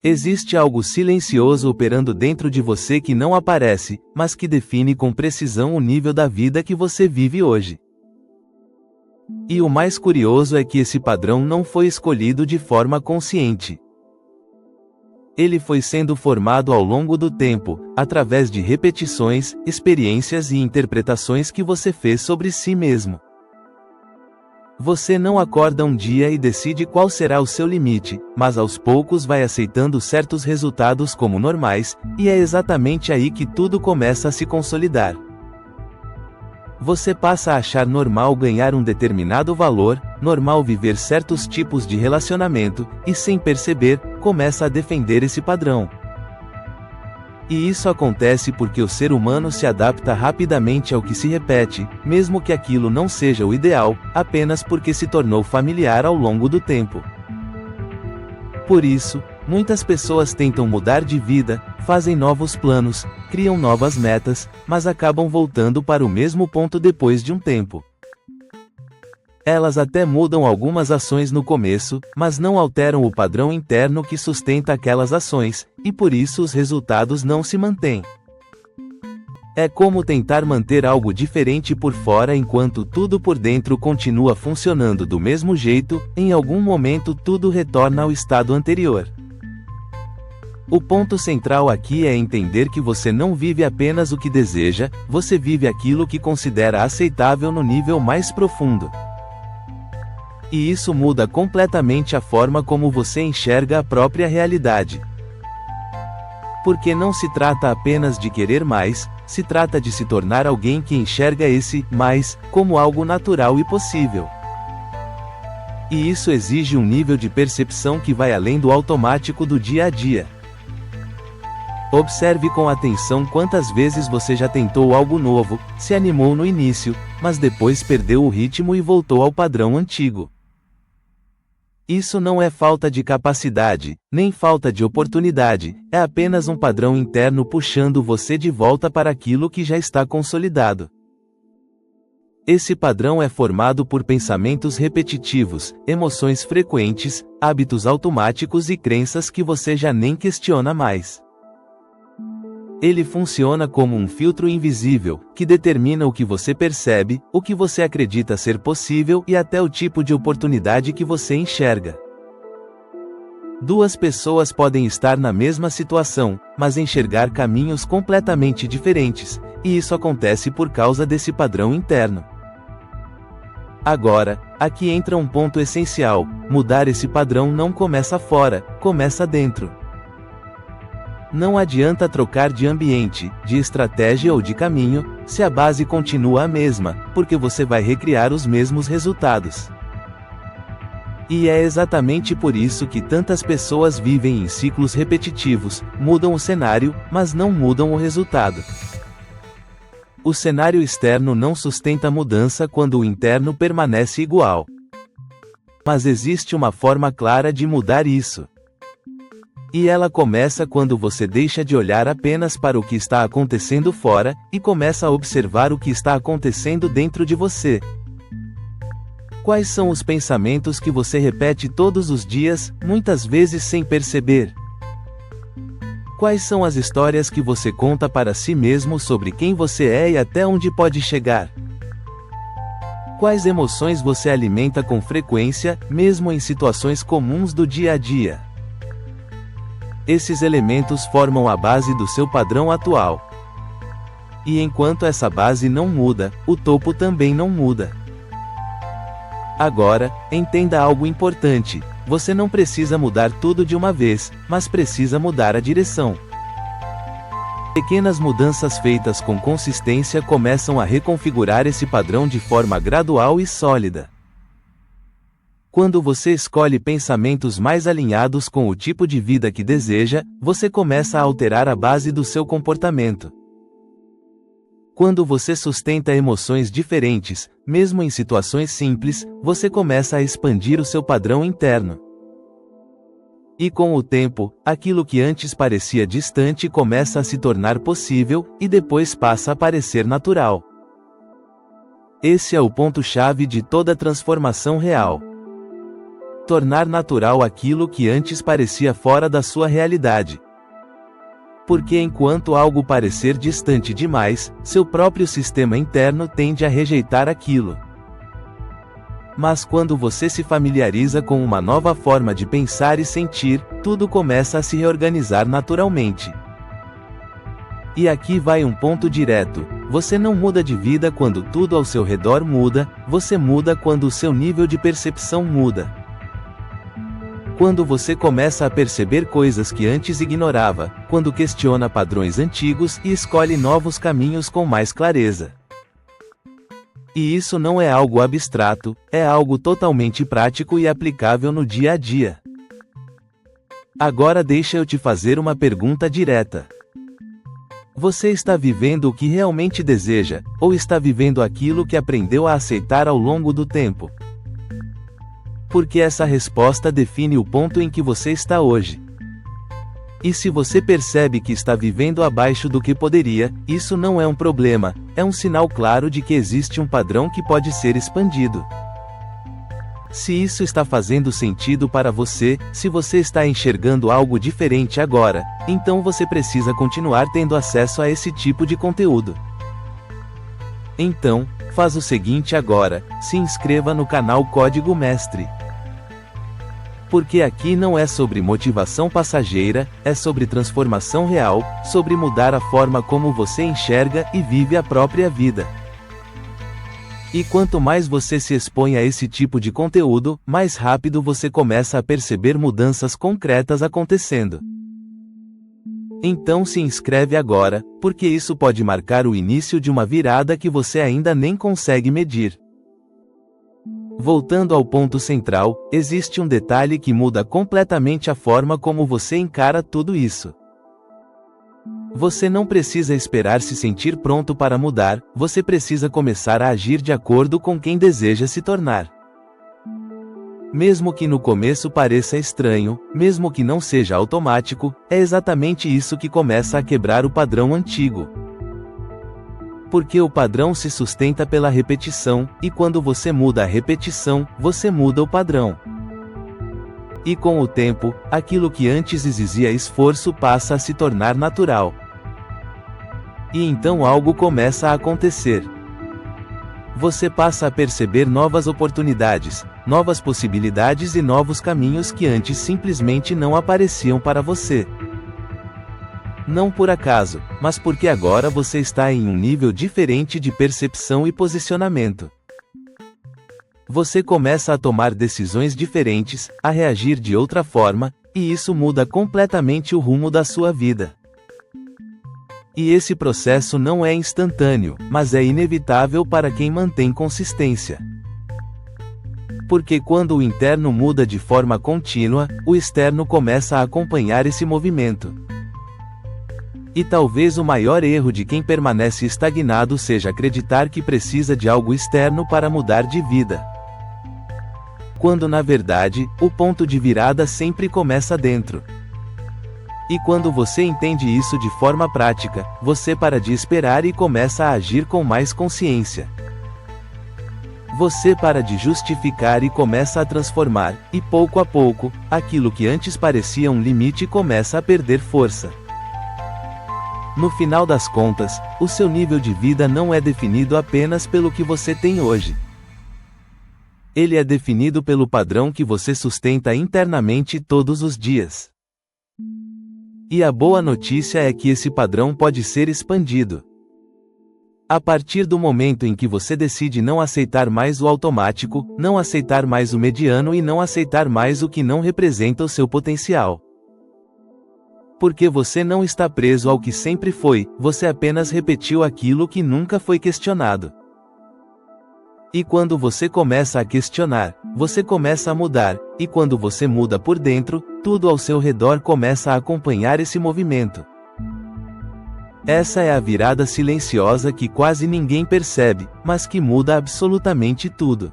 Existe algo silencioso operando dentro de você que não aparece, mas que define com precisão o nível da vida que você vive hoje. E o mais curioso é que esse padrão não foi escolhido de forma consciente. Ele foi sendo formado ao longo do tempo, através de repetições, experiências e interpretações que você fez sobre si mesmo. Você não acorda um dia e decide qual será o seu limite, mas aos poucos vai aceitando certos resultados como normais, e é exatamente aí que tudo começa a se consolidar. Você passa a achar normal ganhar um determinado valor, normal viver certos tipos de relacionamento, e sem perceber, começa a defender esse padrão. E isso acontece porque o ser humano se adapta rapidamente ao que se repete, mesmo que aquilo não seja o ideal, apenas porque se tornou familiar ao longo do tempo. Por isso, muitas pessoas tentam mudar de vida, fazem novos planos, criam novas metas, mas acabam voltando para o mesmo ponto depois de um tempo. Elas até mudam algumas ações no começo, mas não alteram o padrão interno que sustenta aquelas ações, e por isso os resultados não se mantêm. É como tentar manter algo diferente por fora enquanto tudo por dentro continua funcionando do mesmo jeito, em algum momento tudo retorna ao estado anterior. O ponto central aqui é entender que você não vive apenas o que deseja, você vive aquilo que considera aceitável no nível mais profundo. E isso muda completamente a forma como você enxerga a própria realidade. Porque não se trata apenas de querer mais, se trata de se tornar alguém que enxerga esse mais como algo natural e possível. E isso exige um nível de percepção que vai além do automático do dia a dia. Observe com atenção quantas vezes você já tentou algo novo, se animou no início, mas depois perdeu o ritmo e voltou ao padrão antigo. Isso não é falta de capacidade, nem falta de oportunidade, é apenas um padrão interno puxando você de volta para aquilo que já está consolidado. Esse padrão é formado por pensamentos repetitivos, emoções frequentes, hábitos automáticos e crenças que você já nem questiona mais. Ele funciona como um filtro invisível, que determina o que você percebe, o que você acredita ser possível e até o tipo de oportunidade que você enxerga. Duas pessoas podem estar na mesma situação, mas enxergar caminhos completamente diferentes, e isso acontece por causa desse padrão interno. Agora, aqui entra um ponto essencial: mudar esse padrão não começa fora, começa dentro. Não adianta trocar de ambiente, de estratégia ou de caminho, se a base continua a mesma, porque você vai recriar os mesmos resultados. E é exatamente por isso que tantas pessoas vivem em ciclos repetitivos, mudam o cenário, mas não mudam o resultado. O cenário externo não sustenta a mudança quando o interno permanece igual. Mas existe uma forma clara de mudar isso. E ela começa quando você deixa de olhar apenas para o que está acontecendo fora, e começa a observar o que está acontecendo dentro de você. Quais são os pensamentos que você repete todos os dias, muitas vezes sem perceber? Quais são as histórias que você conta para si mesmo sobre quem você é e até onde pode chegar? Quais emoções você alimenta com frequência, mesmo em situações comuns do dia a dia? Esses elementos formam a base do seu padrão atual. E enquanto essa base não muda, o topo também não muda. Agora, entenda algo importante: você não precisa mudar tudo de uma vez, mas precisa mudar a direção. Pequenas mudanças feitas com consistência começam a reconfigurar esse padrão de forma gradual e sólida. Quando você escolhe pensamentos mais alinhados com o tipo de vida que deseja, você começa a alterar a base do seu comportamento. Quando você sustenta emoções diferentes, mesmo em situações simples, você começa a expandir o seu padrão interno. E com o tempo, aquilo que antes parecia distante começa a se tornar possível, e depois passa a parecer natural. Esse é o ponto-chave de toda transformação real. Tornar natural aquilo que antes parecia fora da sua realidade. Porque enquanto algo parecer distante demais, seu próprio sistema interno tende a rejeitar aquilo. Mas quando você se familiariza com uma nova forma de pensar e sentir, tudo começa a se reorganizar naturalmente. E aqui vai um ponto direto: você não muda de vida quando tudo ao seu redor muda, você muda quando o seu nível de percepção muda. Quando você começa a perceber coisas que antes ignorava, quando questiona padrões antigos e escolhe novos caminhos com mais clareza. E isso não é algo abstrato, é algo totalmente prático e aplicável no dia a dia. Agora deixa eu te fazer uma pergunta direta. Você está vivendo o que realmente deseja, ou está vivendo aquilo que aprendeu a aceitar ao longo do tempo? Porque essa resposta define o ponto em que você está hoje. E se você percebe que está vivendo abaixo do que poderia, isso não é um problema, é um sinal claro de que existe um padrão que pode ser expandido. Se isso está fazendo sentido para você, se você está enxergando algo diferente agora, então você precisa continuar tendo acesso a esse tipo de conteúdo. Então, faz o seguinte agora: se inscreva no canal Código Mestre. Porque aqui não é sobre motivação passageira, é sobre transformação real, sobre mudar a forma como você enxerga e vive a própria vida. E quanto mais você se expõe a esse tipo de conteúdo, mais rápido você começa a perceber mudanças concretas acontecendo. Então se inscreve agora, porque isso pode marcar o início de uma virada que você ainda nem consegue medir. Voltando ao ponto central, existe um detalhe que muda completamente a forma como você encara tudo isso. Você não precisa esperar se sentir pronto para mudar, você precisa começar a agir de acordo com quem deseja se tornar. Mesmo que no começo pareça estranho, mesmo que não seja automático, é exatamente isso que começa a quebrar o padrão antigo. Porque o padrão se sustenta pela repetição, e quando você muda a repetição, você muda o padrão. E com o tempo, aquilo que antes exigia esforço passa a se tornar natural. E então algo começa a acontecer. Você passa a perceber novas oportunidades, novas possibilidades e novos caminhos que antes simplesmente não apareciam para você. Não por acaso, mas porque agora você está em um nível diferente de percepção e posicionamento. Você começa a tomar decisões diferentes, a reagir de outra forma, e isso muda completamente o rumo da sua vida. E esse processo não é instantâneo, mas é inevitável para quem mantém consistência. Porque quando o interno muda de forma contínua, o externo começa a acompanhar esse movimento. E talvez o maior erro de quem permanece estagnado seja acreditar que precisa de algo externo para mudar de vida. Quando na verdade, o ponto de virada sempre começa dentro. E quando você entende isso de forma prática, você para de esperar e começa a agir com mais consciência. Você para de justificar e começa a transformar, e pouco a pouco, aquilo que antes parecia um limite começa a perder força. No final das contas, o seu nível de vida não é definido apenas pelo que você tem hoje. Ele é definido pelo padrão que você sustenta internamente todos os dias. E a boa notícia é que esse padrão pode ser expandido. A partir do momento em que você decide não aceitar mais o automático, não aceitar mais o mediano e não aceitar mais o que não representa o seu potencial. Porque você não está preso ao que sempre foi, você apenas repetiu aquilo que nunca foi questionado. E quando você começa a questionar, você começa a mudar, e quando você muda por dentro, tudo ao seu redor começa a acompanhar esse movimento. Essa é a virada silenciosa que quase ninguém percebe, mas que muda absolutamente tudo.